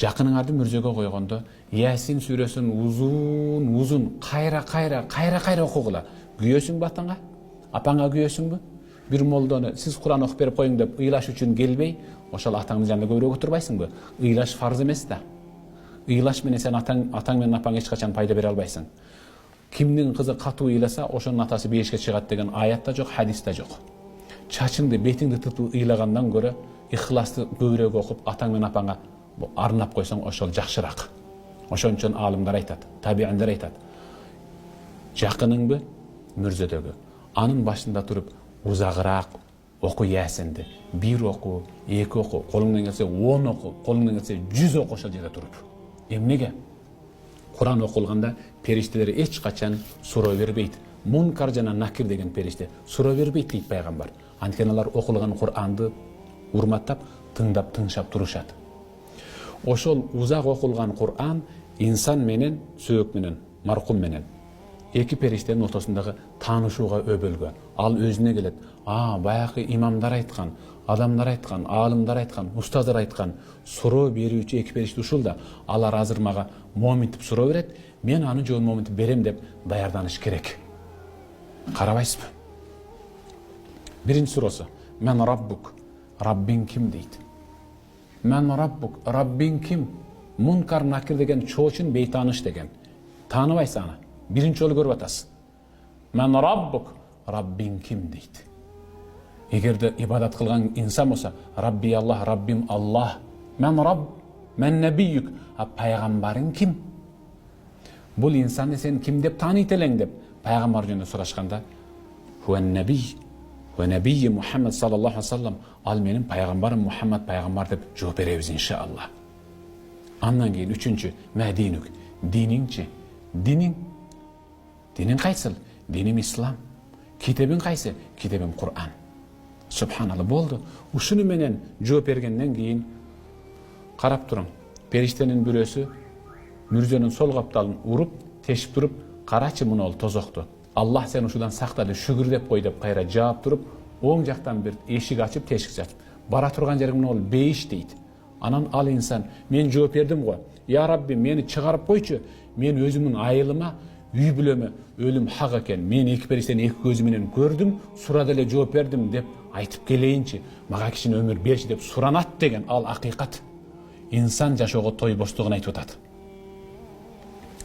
Жакыныңарды мүрзөгө койгондо Ясин сүрөсүн uzun кайра окугула. Күйөсүңбү атаңа? Апаңа күйөсүңбү? Бир молдону сиз Куран окуп берип коюң деп ыйлаш үчүн келбей, ошол атаңдын жанында көбүрөөк отурбайсыңбы? Ыйлаш фарз эмес да. Ыйлаш менен сен атаң менен апаң эч качан пайда бере албайсың. Кимдин кызы катуу ыйласа, ошонун атасы бейишке чыгат деген аят да жок, хадис да жок. Чачыңды, бетиңди тытып ыйлагандан көрө, ихласты көбүрөөк окуп, атаң менен апаңа арнап койсоң, ошол жакшыраак. Ошон үчүн алымдар айтат, табииндар айтат. Жакыныңбы мүрзөдөгү, анын башында туруп узагыраак оку Ясинди. 1 оку, 2 оку, колуңдан келсе 10 оку, колуңдан келсе 100 оку ошол жерде туруп. Эмнеге? Куран окулганда периштелер эч качан суроо бербейт. Мункар жана Накир деген периште суроо бербейт дейт пайгамбар. Анткени алар окулган Куранды урматтап, тыңдап, тыңшап турушат. Ошол узак окулган Куран инсан менен, сөөк менен, маркум менен эки периштенин ортосундагы таанышууга өбөлгө. Ал өзүнө келет. Баягы имамдар айткан, адамдар айткан, алымдар айткан, устаздар айткан, суроо берүүчү эки периште ушул да. Алар азыр мага моминтип суроо берет, мен аны жоон моминтип берем деп даярданыш керек. Карабайсызбы? Биринчи суроосу: "Мен Раббук", Раббиң ким дейт. "Мен Раббук", Раббиң ким? Мункар Накир деген чоочун бейтааныш деген. Тааныбайсың аны. Биринчи жолу көрүп атасыз. "Мен Раббук", Раббиң ким дейт. Эгерде ибадат кылган инсан болсо, Рабби Аллах, Раббим Аллах. "Мен Рабб", "Мен Набиюк", пайгамбарың ким? Бул инсанды сен ким деп тааныйт элең деп пайгамбар жөнүндө сурашканда, "Хуан Наби, ва Набийи Мухаммад саллаллаху алейхи ва саллям", ал менин пайгамбарым Мухаммад пайгамбар деп жооп беребиз иншалла. Андан кийин үчүнчү: "Мәдинук", диниңчи? Динин кайсыл? Диним Ислам. Китебиң кайсы? Китебим Куран. Субханалла, болду. Ушуну менен жооп бергенден кийин карап туруң. Периштенин бирөөсү мүрзөнүн сол капталын уруп, тешип туруп, "Карачы муну ол тозокту. Аллах сени ушудан сактады, шүгүр деп кой" деп кайра жаап туруп, оң жактан бир эшик ачып, тешик ачып, "Бара турган жериң муну ол бейиш" дейт. Анан ал инсан: "Мен жооп бердим го. Я Рабби, мени чыгарып койчу. Мен өзүмдүн айылыма, үй бүлөмө өлүм хак экен. Мен эки периштени эки көзү менен көрдүм, сурады эле жооп бердим деп айтып келейинчи. Мага кичине өмүр берчи" деп суранат деген ал акыйкат. Инсан жашоого той боштугун айтып атат.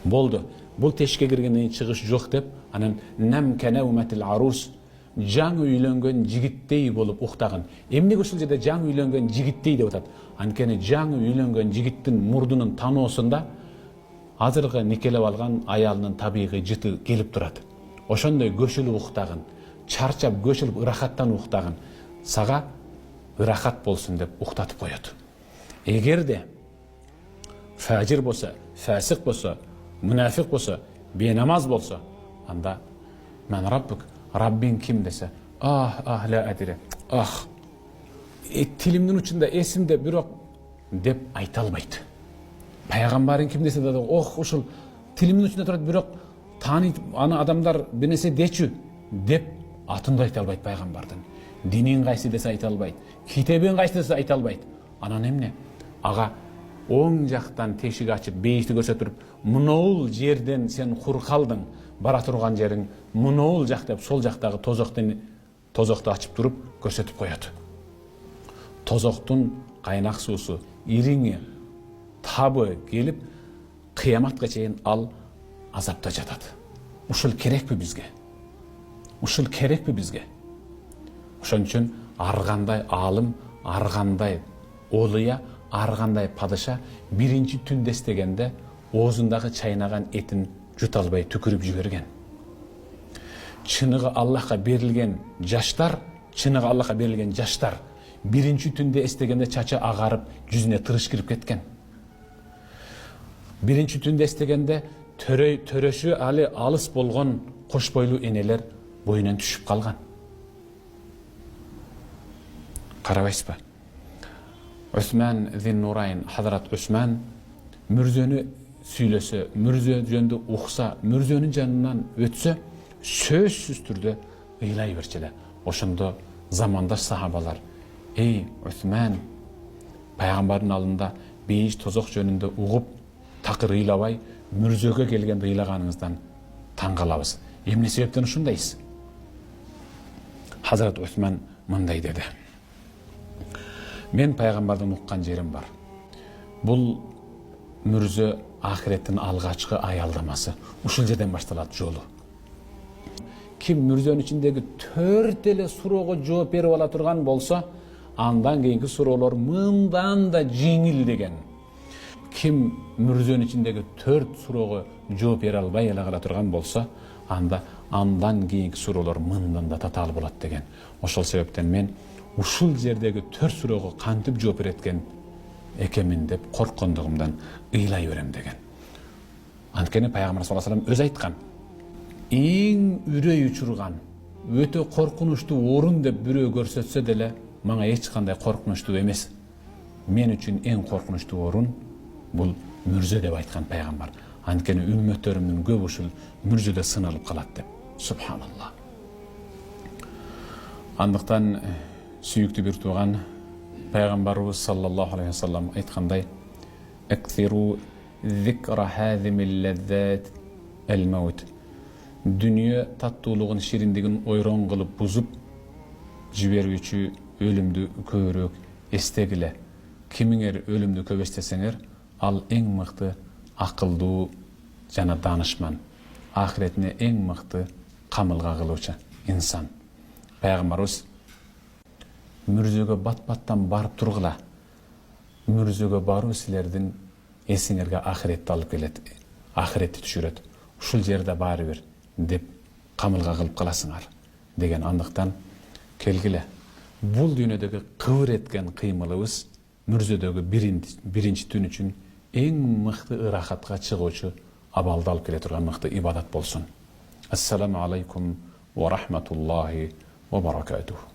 Болду. Бул тешикке киргенден чыгыш жок деп, анан "Нам канауматил арус", жаңы үйлөнгөн жигиттей болуп уктаган. Эмнеге ушул жерде жаңы үйлөнгөн жигиттей деп атат? Анткени жаңы үйлөнгөн жигиттин мурдунун таноосунда азыркы никелеп алган аялынын табигый жыты келип турат. Ошондой көшүлүп уктаган, чарчап көшүлүп ырахаттан уктаган. Сага ырахат болсун деп уктатып коет. Эгерде фажир болсо, фасик болсо, мунафик болсо, бенамаз болсо, анда "Мен Раббук", Раббиң ким десе, ла адире, тилимдин учунда эсимде, бирок деп айта албайт. Пайгамбарың ким десе да, ушул тилимдин учунда турат, бирок тааныйт, аны адамдар бир нерсе дечү деп атын да айта албайт пайгамбардын. Динин кайсы десе айта албайт, китебиң кайсы десе айта албайт. Анан эмне? Ага оң жактан тешик ачып, бейишти көрсөтүп, "Муноул жерден сен хур калдың, бара турган жериң муноул жак" деп сол жактагы тозокту ачып туруп көрсөтүп коет. Тозоктун кайнак суусу, ириңи, табы келип, кыяматка чейин ал азапта жатат. Ушул керекпи бизге? Ушул керекпи бизге? Ошон үчүн ар кандай алым, ар кандай олуя, ар кандай падыша биринчи түндө эстегенде оозундагы чайнаган этин жута албай түкүрүп жиберген. Чыныгы Аллахка берилген жаштар биринчи түндө эстегенде чачы агарып, жүзүнө тырыш кирип кеткен. Биринчи түндө эстегенде төрөшү али алыс болгон кош бойлуу энелер боюнан түшүп калган. Карабайсызбы? Усман зин Нурайн, Хазрат Усман мүрзөнү сүйлөсө, мүрзө жөнүндө укса, мүрзөнүн жанынан өтсө, сөзсүз түрдө ыйлай берчү эле. Ошондо замандаш сахабалар: "Эй, Усман, пайгамбардын алдында beyij tozok jönünde uğup takır ыйлабай мүрзөгө келгенде ыйлаганыңыздан таң калабыз. Эмне себептен ушундайсыз? Hazrat Osman мындай dedi. Мен пайгамбардан уккан жерим бар. Бул мүрзө ахиреттин алгачкы аялдамасы. Ушул жерден башталат жолу. Ким мүрзөнүн ичиндеги 4 эле суроого жооп берип ала турган болсо, андан кийинки суроолор мындан да жеңил деген. Ким мүрзөнүн ичиндеги 4 суроого жооп бере албай эле кала турган болсо, андан кийинки суроолор мындан да татаал болот деген. Ошол себептен мен ушул жердеги 4 суроого кантип жооп береткен экемин деп корккондугумдан ыйлай берем деген. Анткени пайгамбар саллаллаху алейхи ва саллям өз айткан. Эң үрөй учурган, өтө коркунучтуу орун деп бирөө көрсөтсө деле, мага эч кандай коркунучтуу эмес. Мен үчүн эң коркунучтуу орун бул мүрзө деп айткан пайгамбар. Анткени үммөттөрүмдүн көп ушул мүрзөдө сыналып калат деп. Субханаллах. Андыктан сүйүктүү бир тууган пайгамбарыбыз саллаллаху алейхи ва саллям айткандай: "Аксиру зикра хазимил лаззат ал-маут." Дүние таттуулугун, шириндигин ойрон кылып бузуп жиберүүчү өлүмдү көбүрөөк эстегиле. Кимиңер өлүмдү көп эстесеңер, ал эң мыкты акылдуу жана данышман, ахиретине эң мыкты камылга кылуучу инсан. Пайгамбарыбыз мүрзөгө бат-баттан барып тургула. Мүрзөгө баруу силердин эсиңерге ахиретти алып келет, ахиретти түшүрөт. Ушул жерде баары бир деп камылга кылып каласыңар деген. Андыктан келгиле. Бул дүйнөдөгү кыбыр эткен кыймылыбыз мүрзөдөгү биринчи түн үчүн эң мыкты ырахатка чыгуучу абалды алып келе турган мыкты ибадат болсун. Ассаламу алейкум ва рахматуллахи ва баракатух.